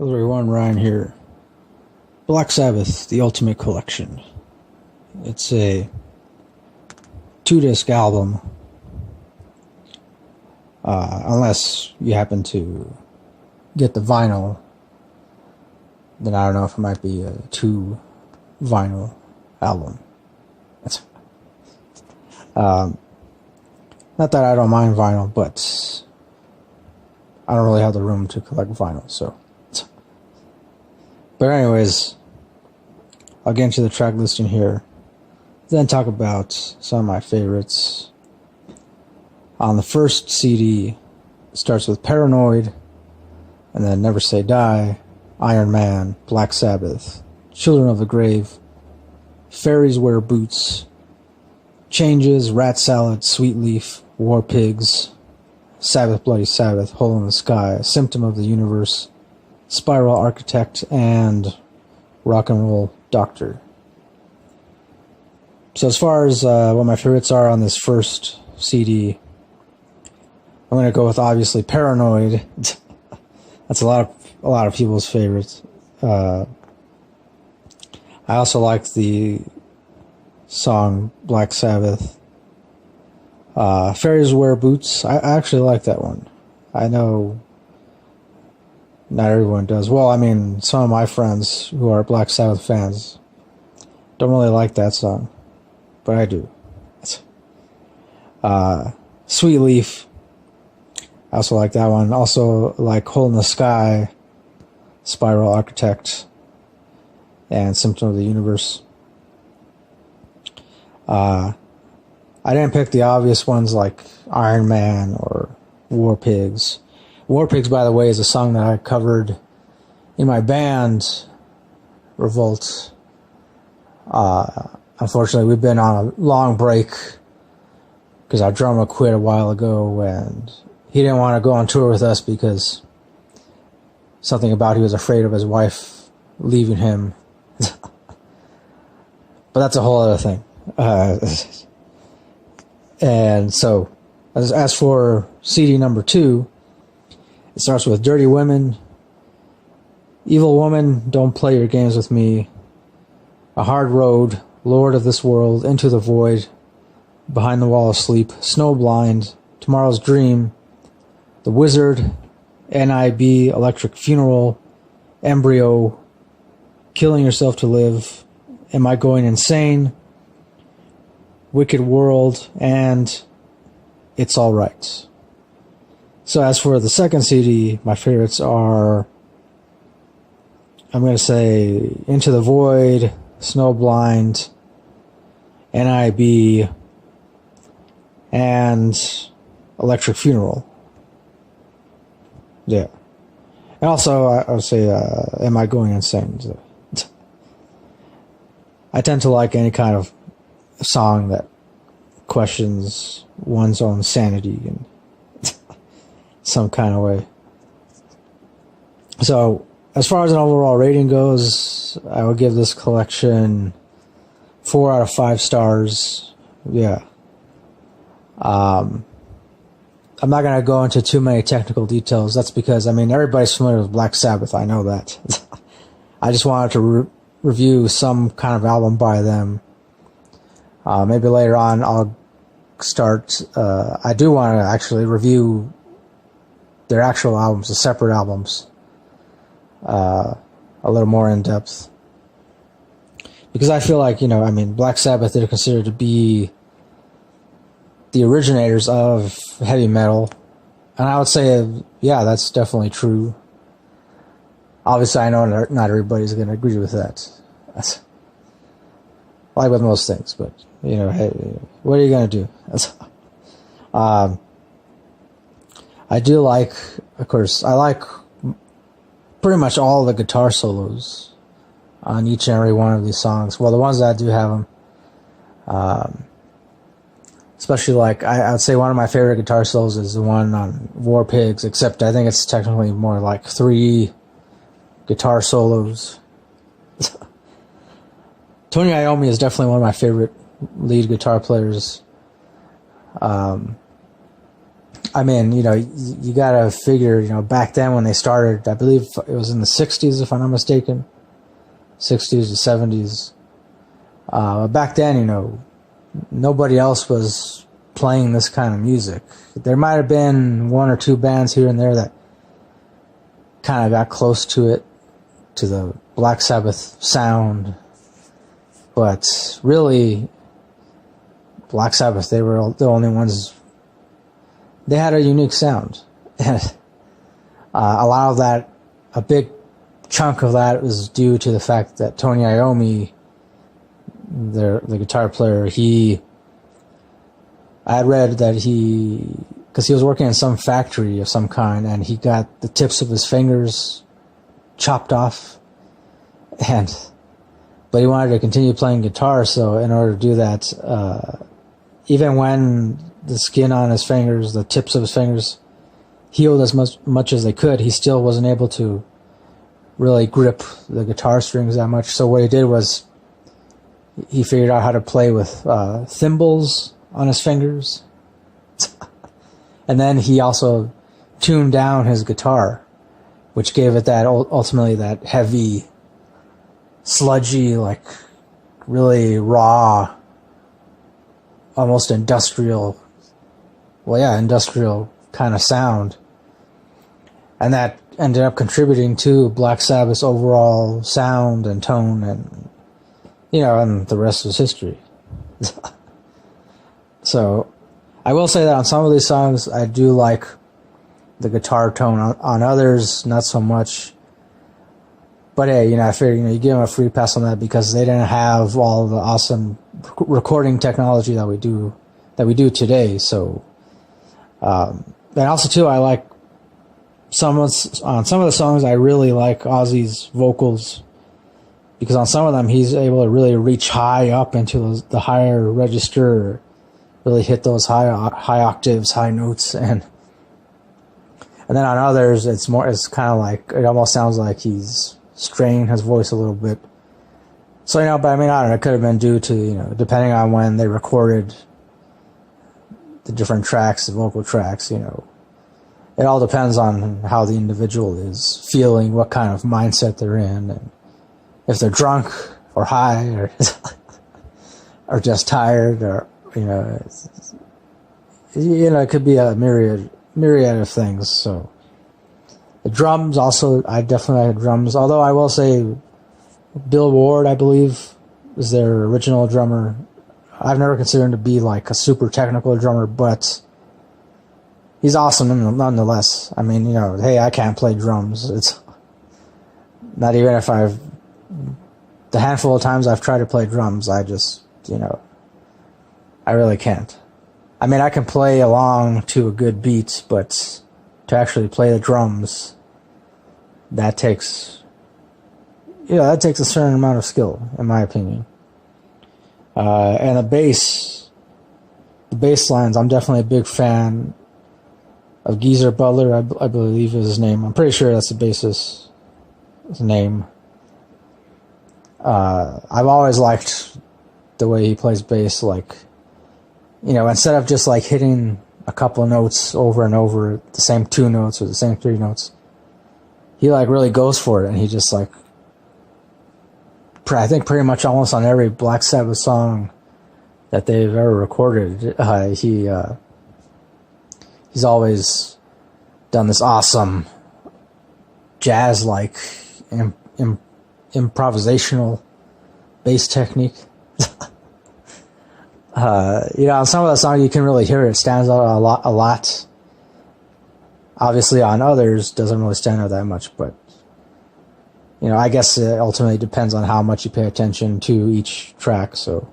Everyone, Ryan here. Black Sabbath, the Ultimate Collection. It's a 2-disc album. Unless you happen to get the vinyl, then I don't know if it might be a 2 vinyl album. That's not that I don't mind vinyl, but I don't really have the room to collect vinyl, so. But anyways, I'll get into the track listing here, then talk about some of my favorites. On the first CD, it starts with Paranoid, and then Never Say Die, Iron Man, Black Sabbath, Children of the Grave, Fairies Wear Boots, Changes, Rat Salad, Sweet Leaf, War Pigs, Sabbath Bloody Sabbath, Hole in the Sky, Symptom of the Universe, Spiral Architect, and Rock and Roll Doctor. So as far as what my favorites are on this first CD, I'm going to go with obviously Paranoid. That's a lot of people's favorites. I also like the song Black Sabbath. Fairies Wear Boots. I actually like that one. I know not everyone does. Well, I mean, some of my friends who are Black Sabbath fans don't really like that song, but I do. Sweet Leaf. I also like that one. Also like Hole in the Sky, Spiral Architect, and Symptom of the Universe. I didn't pick the obvious ones like Iron Man or War Pigs. War Pigs, by the way, is a song that I covered in my band, Revolt. Unfortunately, we've been on a long break because our drummer quit a while ago, and he didn't want to go on tour with us because something about he was afraid of his wife leaving him. But that's a whole other thing. And so, as for CD number 2, it starts with Dirty Women, Evil Woman, Don't Play Your Games With Me, A Hard Road, Lord of This World, Into the Void, Behind the Wall of Sleep, Snowblind, Tomorrow's Dream, The Wizard, NIB, Electric Funeral, Embryo, Killing Yourself to Live, Am I Going Insane, Wicked World, and It's All Right. So as for the second CD, my favorites are, I'm going to say, Into the Void, Snowblind, NIB, and Electric Funeral. Yeah. And also, I would say, Am I Going Insane? I tend to like any kind of song that questions one's own sanity in some kind of way. So, as far as an overall rating goes, I would give this collection 4 out of 5 stars. Yeah. I'm not going to go into too many technical details. That's because, I mean, everybody's familiar with Black Sabbath. I know that. I just wanted to review some kind of album by them. Maybe later on I'll start, I do want to actually review their actual albums, the separate albums, a little more in depth. Because I feel like, I mean, Black Sabbath, they're considered to be the originators of heavy metal. And I would say, yeah, that's definitely true. Obviously, I know not everybody's going to agree with that. That's like with most things, but, hey, what are you going to do? I do like, of course, I like pretty much all the guitar solos on each and every one of these songs. Well, the ones that do have them. Especially like, I would say one of my favorite guitar solos is the one on War Pigs, except I think it's technically more like 3 guitar solos. Tony Iommi is definitely one of my favorite lead guitar players. I mean, you gotta figure, back then when they started, I believe it was in the 60s, if I'm not mistaken, 60s to 70s. Back then, nobody else was playing this kind of music. There might have been one or two bands here and there that kind of got close to it, to the Black Sabbath sound, but really, Black Sabbath, they were the only ones. They had a unique sound, and a lot of that, a big chunk of that was due to the fact that Tony Iommi, the guitar player, I had read that because he was working in some factory of some kind, and he got the tips of his fingers chopped off, but he wanted to continue playing guitar, so in order to do that, even when the skin on his fingers, the tips of his fingers, healed as much as they could, he still wasn't able to really grip the guitar strings that much. So what he did was he figured out how to play with thimbles on his fingers. And then he also tuned down his guitar, which gave it that ultimately that heavy, sludgy, like really raw, almost industrial kind of sound. And that ended up contributing to Black Sabbath's overall sound and tone, and and the rest is history. So I will say that on some of these songs I do like the guitar tone. On others, not so much. But hey, I figure you give them a free pass on that because they didn't have all the awesome recording technology that we do today. So, and also too, I like on some of the songs I really like Ozzy's vocals, because on some of them he's able to really reach high up into the higher register, really hit those high octaves, high notes, and then on others it's kind of like, it almost sounds like he's straining his voice a little bit. So but I mean, I don't know, it could have been due to depending on when they recorded the different tracks, the vocal tracks, it all depends on how the individual is feeling, what kind of mindset they're in, and if they're drunk or high or or just tired, or it could be a myriad of things. So the drums also, I definitely had drums, although I will say Bill Ward, I believe, is their original drummer. I've never considered him to be like a super technical drummer, but he's awesome nonetheless. I mean, hey, I can't play drums. It's not even if the handful of times I've tried to play drums, I just, I really can't. I mean, I can play along to a good beat, but to actually play the drums, that takes a certain amount of skill, in my opinion. And the bass lines, I'm definitely a big fan of Geezer Butler, I believe is his name. I'm pretty sure that's the bassist's name. I've always liked the way he plays bass, like, instead of just like hitting a couple of notes over and over, the same two notes or the same three notes, he like really goes for it, and he just like, I think pretty much almost on every Black Sabbath song that they've ever recorded, he's always done this awesome jazz-like improvisational bass technique. On some of the songs you can really hear it stands out a lot. Obviously on others doesn't really stand out that much, but I guess it ultimately depends on how much you pay attention to each track. So,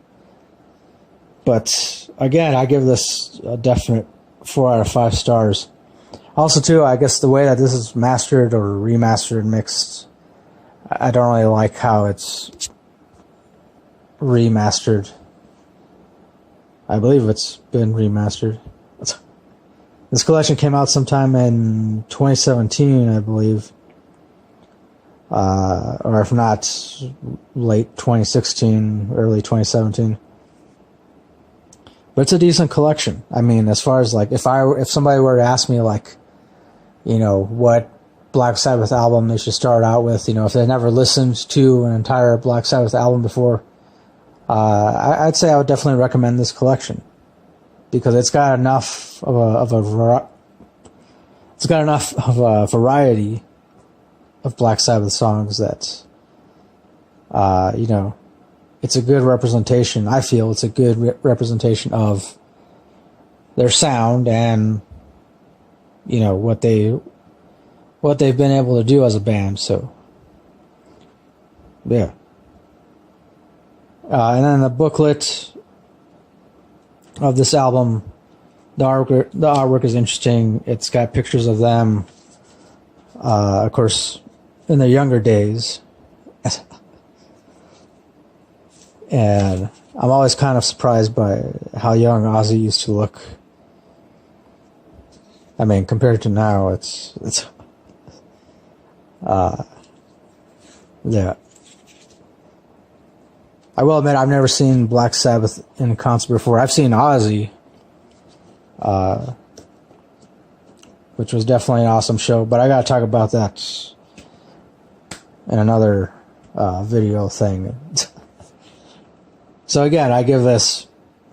but again, I give this a definite 4 out of 5 stars. Also too, I guess the way that this is mastered or remastered, mixed, I don't really like how it's remastered. I believe it's been remastered. This collection came out sometime in 2017, I believe. Or if not, late 2016, early 2017. But it's a decent collection. I mean, as far as like, if somebody were to ask me like, you know, what Black Sabbath album they should start out with, you know, if they never listened to an entire Black Sabbath album before, I'd say I would definitely recommend this collection, because it's got enough of a variety of Black Sabbath songs that, you know, it's a good representation. I feel it's a good representation of their sound and, you know, what they've been able to do as a band. So, yeah. And then the booklet of this album, the artwork is interesting. It's got pictures of them, of course, in their younger days. And I'm always kind of surprised by how young Ozzy used to look. I mean, compared to now, it's yeah. I will admit, I've never seen Black Sabbath in concert before. I've seen Ozzy, which was definitely an awesome show, but I gotta talk about that in another video thing. So again, I give this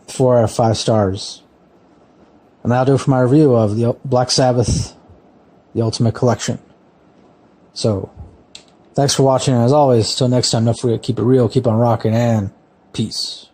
4 out of 5 stars. And that'll do it for my review of the Black Sabbath, The Ultimate Collection. So, thanks for watching, and as always, till next time, don't forget, keep it real, keep on rocking, and peace.